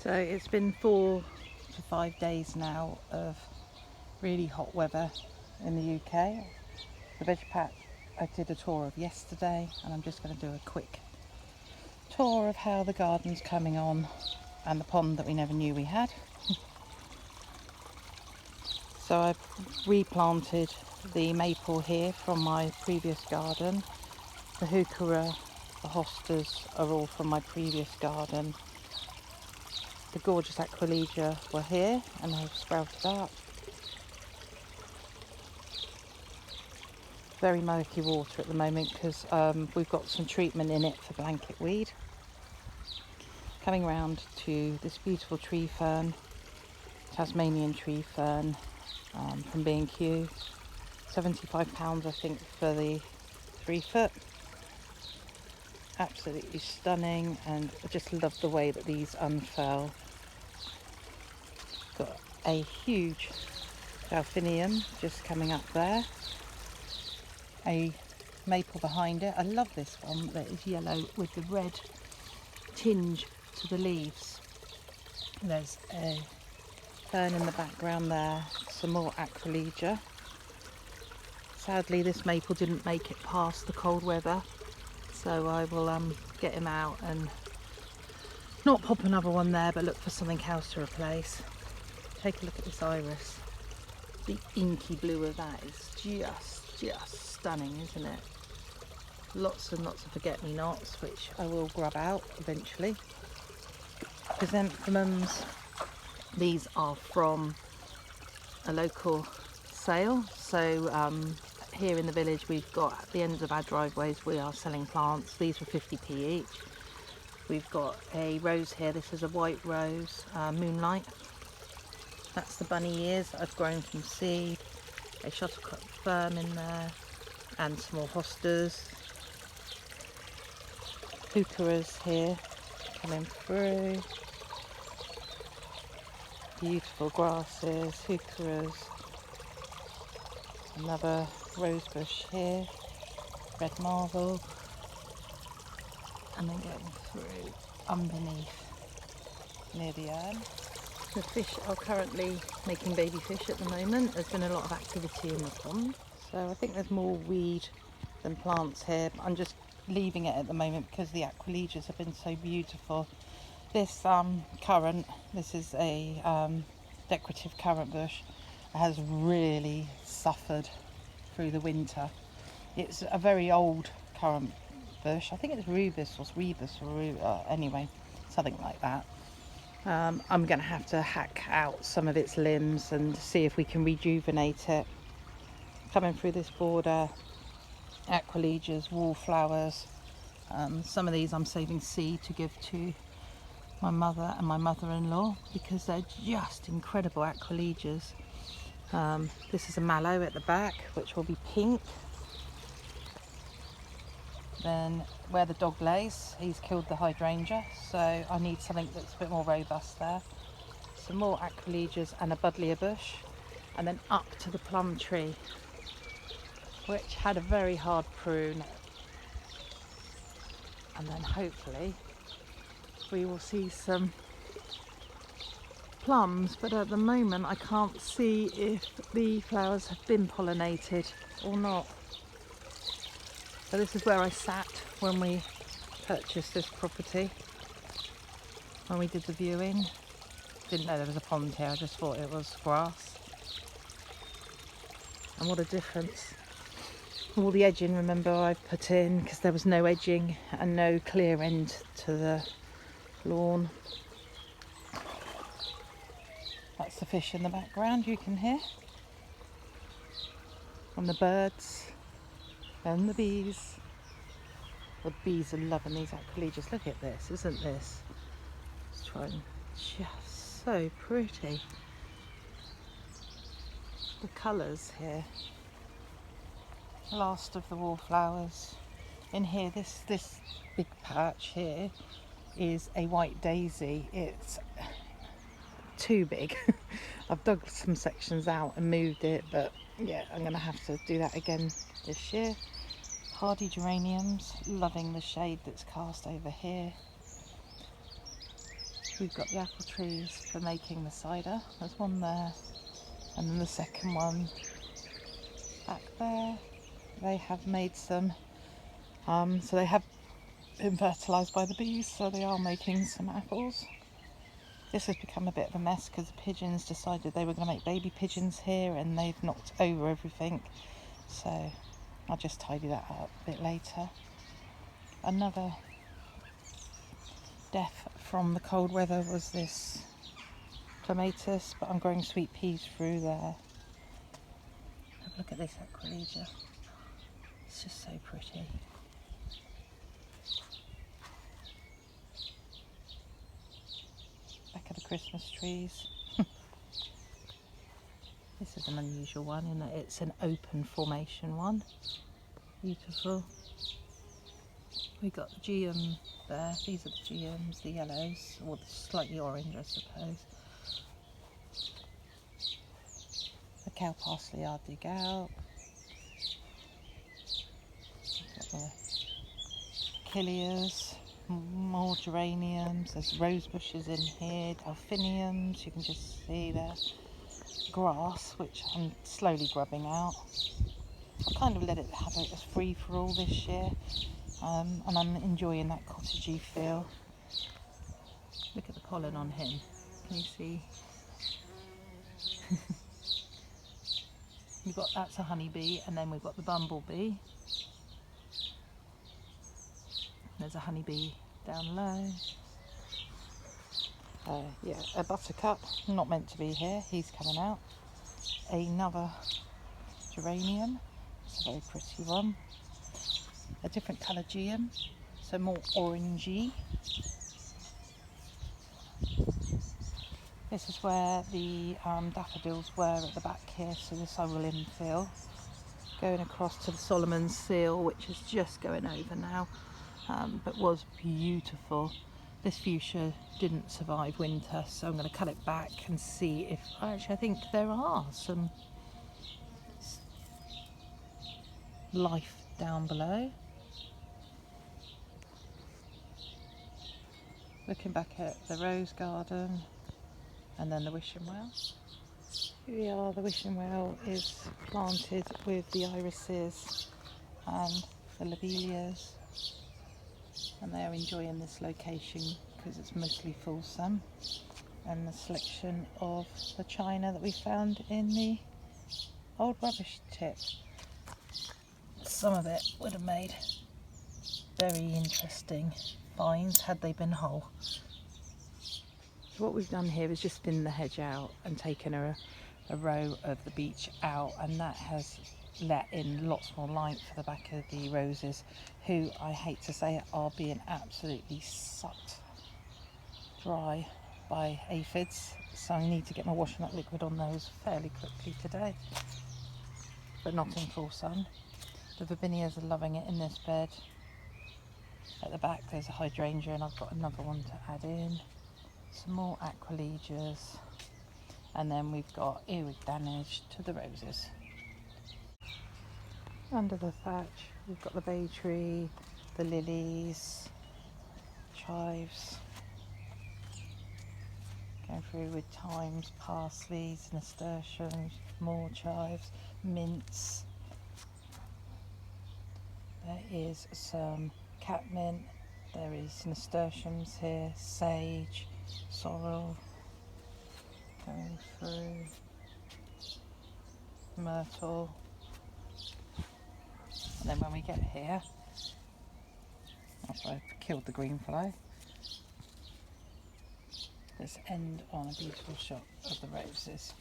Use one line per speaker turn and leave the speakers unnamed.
So it's been 4 to 5 days now of really hot weather in the UK. The veg patch I did a tour of yesterday, and I'm just going to do a quick tour of how the garden's coming on and the pond that we never knew we had. So I've replanted the maple here from my previous garden. The heuchera, the hostas are all from my previous garden. The gorgeous Aquilegia were here and they've sprouted up. Very murky water at the moment because we've got some treatment in it for blanket weed. Coming round to this beautiful tree fern, Tasmanian tree fern from B&Q. £75 I think for the 3 foot. Absolutely stunning, and I just love the way that these unfurl. Got a huge delphinium just coming up there. A maple behind it. I love this one that is yellow with the red tinge to the leaves. There's a fern in the background there, some more Aquilegia. Sadly this maple didn't make it past the cold weather, so I will get him out and not pop another one there, but look for something else to replace. Take a look at this iris. The inky blue of that is just stunning, isn't it? Lots and lots of forget-me-nots, which I will grub out eventually. Chrysanthemums. These are from a local sale. So here in the village we've got, at the end of our driveways, we are selling plants. These were 50p each. We've got a rose here. This is a white rose, Moonlight. That's the bunny ears that I've grown from seed. A shuttlecock fern in there, and some more hostas. Heucheras here coming through. Beautiful grasses, heucheras. Another rose bush here, red marble, and then going through underneath near the urn. The fish are currently making baby fish at the moment. There's been a lot of activity in the pond, so I think there's more weed than plants here, but I'm just leaving it at the moment because the Aquilegias have been so beautiful. This currant, this is a decorative currant bush, has really suffered through the winter. It's a very old currant bush. I think it's rubus or anyway, something like that. I'm going to have to hack out some of its limbs and see if we can rejuvenate it. Coming through this border, Aquilegias, wallflowers. Some of these I'm saving seed to give to my mother and my mother-in-law because they're just incredible Aquilegias. This is a mallow at the back, which will be pink. Then where the dog lays, he's killed the hydrangea, so I need something that's a bit more robust there. Some more Aquilegias and a buddleia bush, and then up to the plum tree, which had a very hard prune, and then hopefully we will see some plums, but at the moment I can't see if the flowers have been pollinated or not. So this is where I sat when we purchased this property, when we did the viewing. Didn't know there was a pond here, I just thought it was grass. And what a difference. All the edging, remember, I put in because there was no edging and no clear end to the lawn. That's the fish in the background you can hear. And the birds. And the bees. The bees are loving these Aquilegias. Look at this, isn't this? Let's try and just so pretty. The colours here. Last of the wallflowers. In here, this big patch here is a white daisy. It's too big. I've dug some sections out and moved it, but yeah, I'm going to have to do that again this year. Hardy geraniums, loving the shade that's cast over here. we've got the apple trees for making the cider. There's one there, and then the second one back there. They have made some, so they have been fertilised by the bees, so they are making some apples. This has become a bit of a mess because the pigeons decided they were going to make baby pigeons here, and they've knocked over everything, so I'll just tidy that up a bit later. Another death from the cold weather was this clematis, but I'm growing sweet peas through there. Have a look at this Aquilegia. It's just so pretty. Back of the Christmas trees. This is an unusual one in that it's an open formation one. Beautiful. We got the geum there. These are the geums, the yellows, or the slightly orange, I suppose. The cow parsley I'll dig out. Got the Achilleas, more geraniums. There's rose bushes in here, delphiniums. You can just see there. Grass, which I'm slowly grubbing out. I kind of let it have it as free for all this year, and I'm enjoying that cottagey feel. Look at the pollen on him. Can you see? We've got, that's a honeybee, and then we've got the bumblebee. There's a honeybee down low. Yeah, a buttercup, not meant to be here, he's coming out. Another geranium, it's a very pretty one. A different colour geum, so more orangey. This is where the daffodils were at the back here, so this I will infill. Going across to the Solomon's Seal, which is just going over now, but was beautiful. This fuchsia didn't survive winter, so I'm going to cut it back and see if, actually I think there are some life down below. Looking back at the rose garden and then the wishing well. Here we are, the wishing well is planted with the irises and the lobelias, and they're enjoying this location because it's mostly full sun, and the selection of the china that we found in the old rubbish tip. Some of it would have made very interesting finds had they been whole. So what we've done here is just thinned the hedge out and taken a row of the beech out, and that has let in lots more light for the back of the roses, who, I hate to say it, are being absolutely sucked dry by aphids, so I need to get my washing up liquid on those fairly quickly today, but not in full sun. The Verbinias are loving it in this bed. At the back there's a hydrangea, and I've got another one to add in. Some more Aquilegias, and then we've got earwig damage to the roses. Under the thatch we've got the bay tree, the lilies, chives, going through with thymes, parsleys, nasturtiums, more chives, mints. There is some catmint, there is nasturtiums here, sage, sorrel, going through, myrtle, and then when we get here, after I've killed the green fly, let's end on a beautiful shot of the roses.